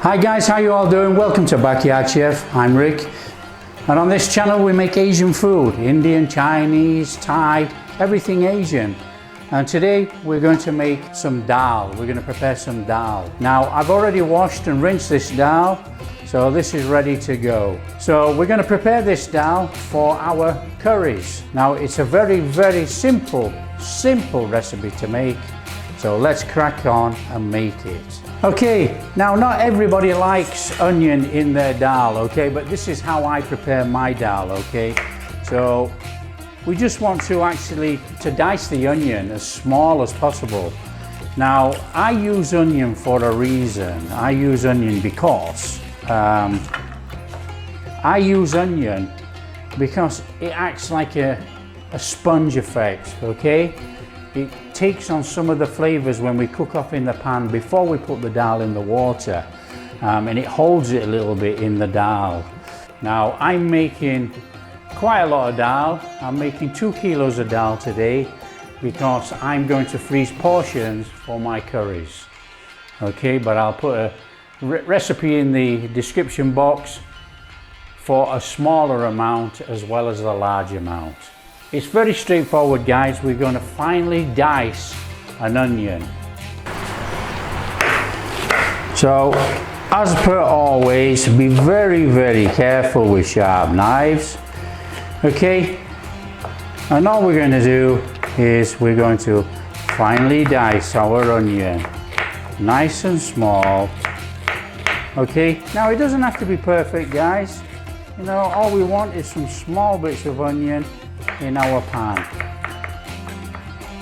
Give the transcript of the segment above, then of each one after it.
Hi guys, how you all doing? Welcome to Backyard Chef. I'm Rick, and on this channel we make Asian food, Indian, Chinese, Thai, everything Asian. And today we're going to make some dal. We're going to prepare some dal. Now I've already washed and rinsed this dal, so this is ready to go. So we're going to prepare this dal for our curries. Now it's a very simple recipe to make. So let's crack on and make it. Okay, now not everybody likes onion in their dal, okay, but this is how I prepare my dal, okay. So we just want to dice the onion as small as possible. Now I use onion for a reason. I use onion because it acts like a sponge effect, okay. It takes on some of the flavors when we cook off in the pan before we put the dal in the water, and it holds it a little bit in the dal. Now I'm making quite a lot of dal. I'm making 2 kilos of dal today because I'm going to freeze portions for my curries. Okay, but I'll put a recipe in the description box for a smaller amount as well as a large amount. It's very straightforward, guys. We're going to finely dice an onion. So, as per always, be very careful with sharp knives. Okay? And all we're going to do is we're going to finely dice our onion. Nice and small. Okay? Now, it doesn't have to be perfect, guys. You know, all we want is some small bits of onion in our pan.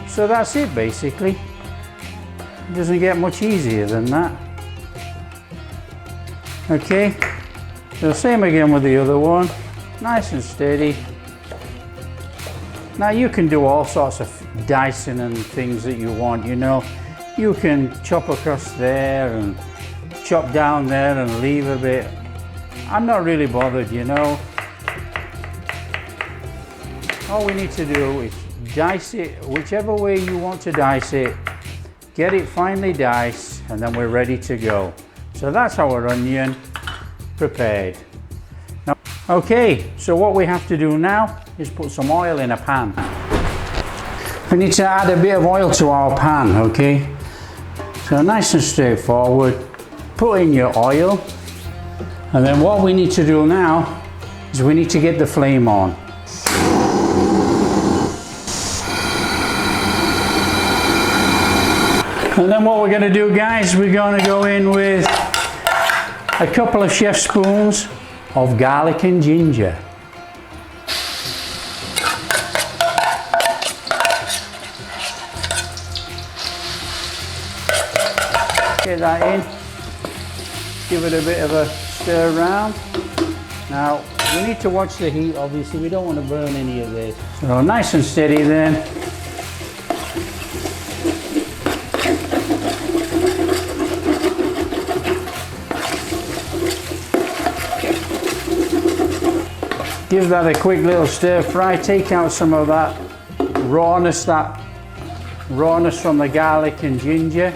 So that's it basically. It doesn't get much easier than that. Okay, so same again with the other one. Nice and steady. Now you can do all sorts of dicing and things that you want, you know. You can chop across there and chop down there and leave a bit. I'm not really bothered, you know. All we need to do is dice it whichever way you want to dice it, get it finely diced, and then we're ready to go. So that's our onion prepared. Now, okay, so what we have to do now is put some oil in a pan. We need to add a bit of oil to our pan, okay? So nice and straightforward. Put in your oil, and then what we need to do now is we need to get the flame on. And then what we're going to do, guys, we're going to go in with a couple of chef spoons of garlic and ginger. Get that in. Give it a bit of a stir around. Now, we need to watch the heat, obviously. We don't want to burn any of this. So nice and steady then. Give that a quick little stir fry, take out some of that rawness from the garlic and ginger.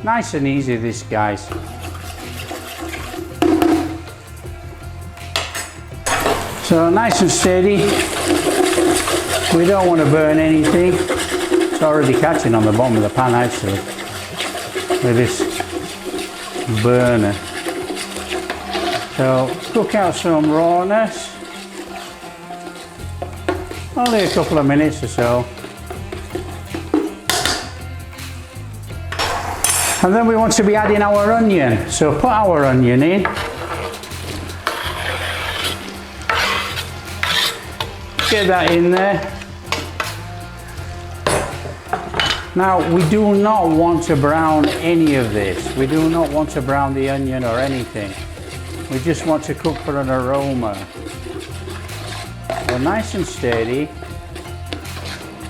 Nice and easy this, guys. So nice and steady. We don't want to burn anything. It's already catching on the bottom of the pan actually with this burner. So cook out some rawness, only a couple of minutes or so. And then we want to be adding our onion. So put our onion in. Get that in there. Now we do not want to brown any of this. We do not want to brown the onion or anything. We just want to cook for an aroma. So nice and steady.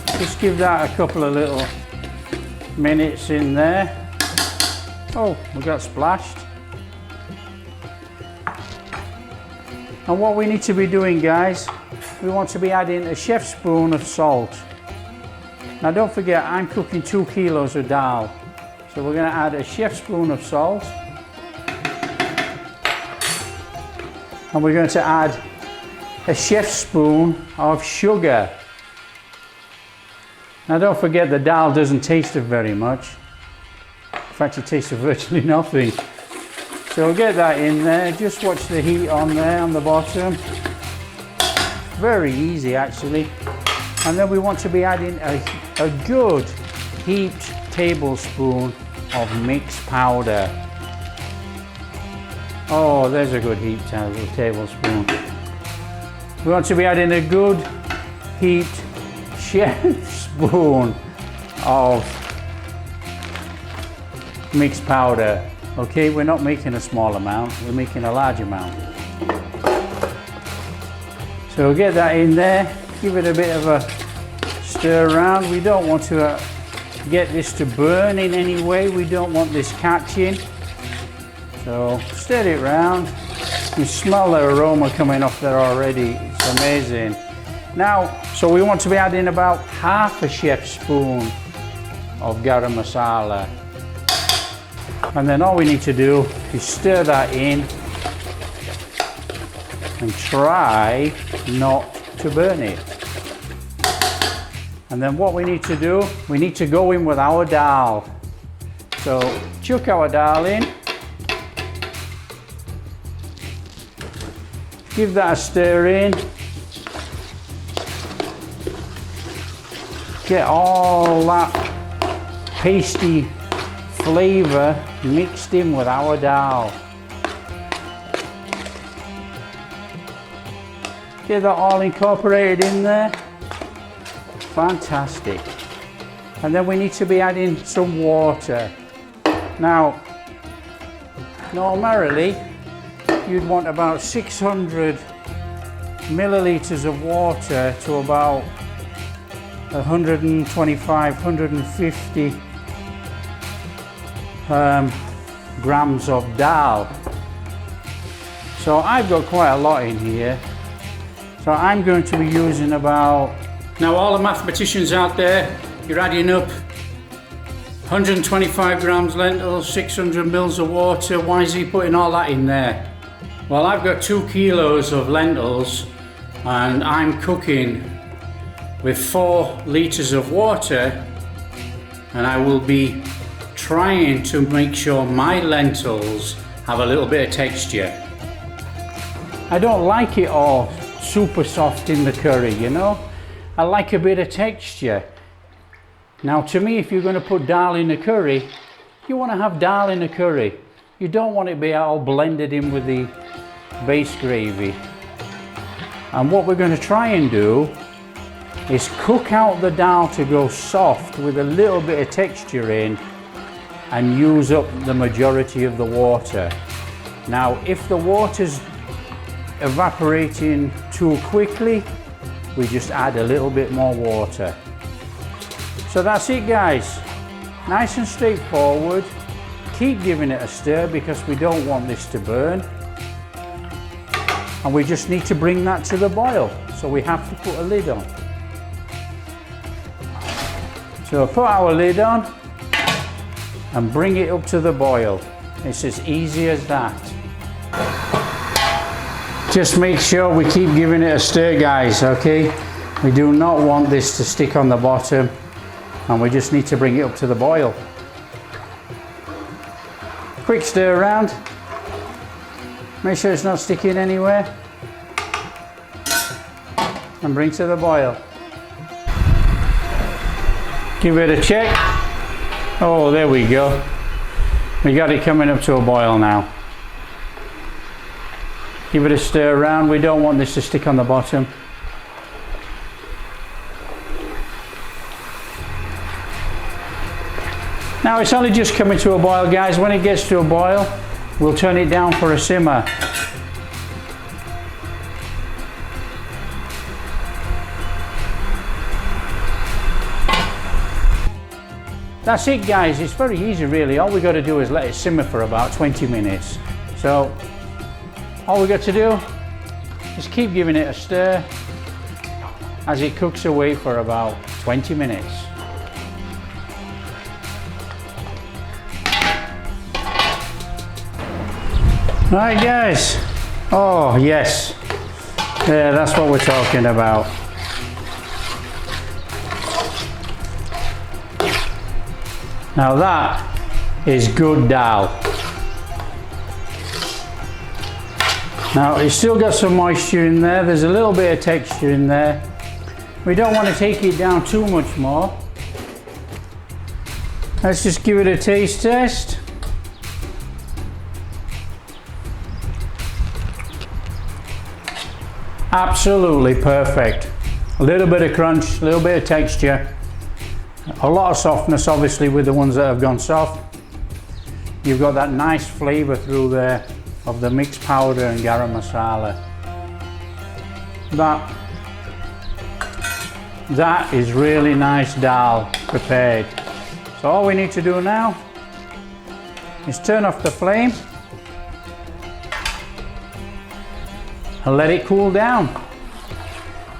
Just give that a couple of little minutes in there. Oh, we got splashed. And what we need to be doing, guys, we want to be adding a chef spoon of salt. Now don't forget, I'm cooking 2 kilos of dal. So we're going to add a chef's spoon of salt. And we're going to add a chef's spoon of sugar. Now don't forget the dal doesn't taste of very much. In fact, it tastes of virtually nothing. So we'll get that in there. Just watch the heat on there on the bottom. Very easy actually. And then we want to be adding a good heaped tablespoon of mixed powder. Oh, there's a good heaped tablespoon. We want to be adding a good heaped chef's spoon of mixed powder. Okay, we're not making a small amount, we're making a large amount. So we'll get that in there, give it a bit of a stir around. We don't want to get this to burn in any way, we don't want this catching. So stir it around. You smell the aroma coming off there already, it's amazing. Now, so we want to be adding about half a chef's spoon of garam masala. And then all we need to do is stir that in and try not to burn it. And then what we need to do, we need to go in with our dal. So chuck our dal in. Give that a stir in. Get all that pasty flavour mixed in with our dal. Get that all incorporated in there. Fantastic. And then we need to be adding some water. Now, normally you'd want about 600 millilitres of water to about 125, 150 grams of dal. So I've got quite a lot in here. So I'm going to be using about, now all the mathematicians out there, you're adding up 125 grams lentils, 600 mils of water. Why is he putting all that in there? Well, I've got 2 kilos of lentils and I'm cooking with 4 litres of water, and I will be trying to make sure my lentils have a little bit of texture. I don't like it all super soft in the curry, you know. I like a bit of texture. Now to me, if you're going to put dal in a curry, you want to have dal in a curry. You don't want it to be all blended in with the base gravy. And what we're going to try and do is cook out the dal to go soft with a little bit of texture in and use up the majority of the water. Now if the water's evaporating too quickly, we just add a little bit more water. So that's it guys, nice and straightforward. Keep giving it a stir because we don't want this to burn. And we just need to bring that to the boil, so we have to put a lid on. So put our lid on and bring it up to the boil. It's as easy as that. Just make sure we keep giving it a stir guys, okay? We do not want this to stick on the bottom, and we just need to bring it up to the boil. Quick stir around. Make sure it's not sticking anywhere. And bring to the boil. Give it a check. Oh, there we go. We got it coming up to a boil now. Give it a stir around. We don't want this to stick on the bottom. Now it's only just coming to a boil guys. When it gets to a boil, we'll turn it down for a simmer. That's it guys, it's very easy really. All we got to do is let it simmer for about 20 minutes. So all we got to do is keep giving it a stir as it cooks away for about 20 minutes. Right, guys. Oh, yes. Yeah, that's what we're talking about. Now that is good dal. Now it's still got some moisture in there. There's a little bit of texture in there. We don't want to take it down too much more. Let's just give it a taste test. Absolutely perfect. A little bit of crunch, a little bit of texture. A lot of softness, obviously, with the ones that have gone soft. You've got that nice flavour through there of the mixed powder and garam masala. That is really nice dal prepared. So all we need to do now is turn off the flame and let it cool down.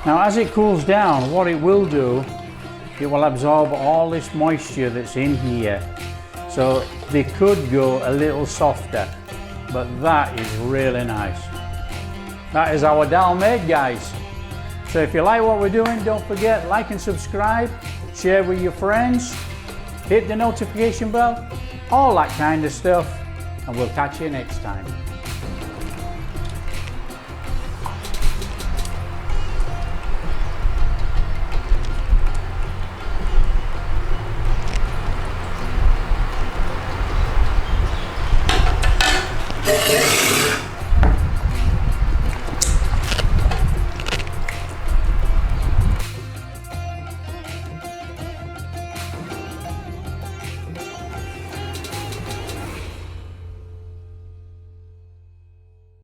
Now as it cools down, what it will do, it will absorb all this moisture that's in here. So they could go a little softer, but that is really nice. That is our dal made, guys. So if you like what we're doing, don't forget, like and subscribe, share with your friends, hit the notification bell, all that kind of stuff, and we'll catch you next time.